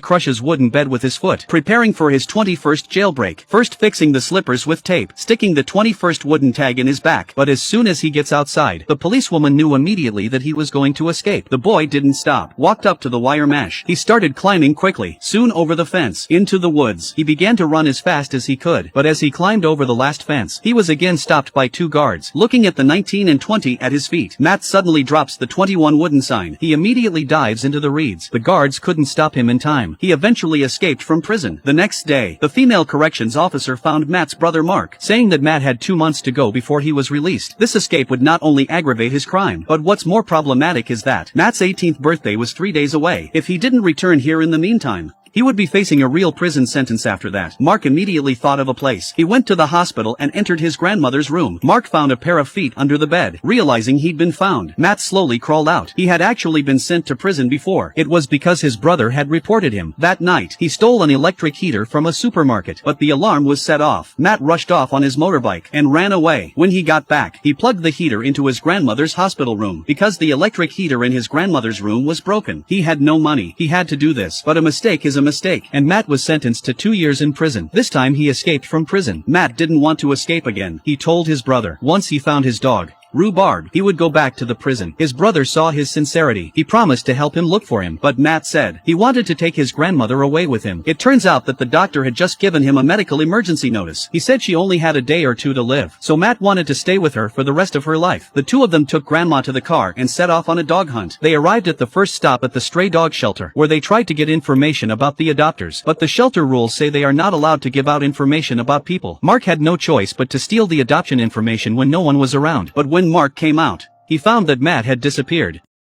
crushes wooden bed with his foot, preparing for his 21st jailbreak, first fixing the slippers with tape, sticking the 21st wooden tag in his back. But as soon as he gets outside, the policewoman knew immediately that he was going to escape. The boy didn't stop, walked up to the wire mesh. He started climbing quickly, soon over the fence, into the woods. He began to run as fast as he could, but as he climbed over the last fence, he was again stopped by two guards, looking at the 19 and 20 at his feet. Matt suddenly drops the 21 wooden sign. He immediately dives into the reeds. The guards couldn't stop him in time. He eventually escaped from prison. The next day, the female corrections officer found Matt's brother Mark, saying that Matt had 2 months to go before he was released. This escape would not only aggravate his crime, but what's more problematic is that Matt's 18th birthday was 3 days away. If he didn't return here in the meantime, he would be facing a real prison sentence after that. Mark immediately thought of a place. He went to the hospital and entered his grandmother's room. Mark found a pair of feet under the bed. Realizing he'd been found, Matt slowly crawled out. He had actually been sent to prison before. It was because his brother had reported him. That night, he stole an electric heater from a supermarket, but the alarm was set off. Matt rushed off on his motorbike and ran away. When he got back, he plugged the heater into his grandmother's hospital room. Because the electric heater in his grandmother's room was broken, he had no money. He had to do this, but a mistake is a mistake, and Matt was sentenced to 2 years in prison. This time he escaped from prison. Matt didn't want to escape again. He told his brother, once he found his dog, Rhubarb, he would go back to the prison. His brother saw his sincerity. He promised to help him look for him, but Matt said he wanted to take his grandmother away with him. It turns out that the doctor had just given him a medical emergency notice. He said she only had a day or two to live, so Matt wanted to stay with her for the rest of her life. The two of them took grandma to the car and set off on a dog hunt. They arrived at the first stop at the stray dog shelter, where they tried to get information about the adopters, but the shelter rules say they are not allowed to give out information about people. Mark had no choice but to steal the adoption information when no one was around. But when Mark came out, he found that Matt had disappeared.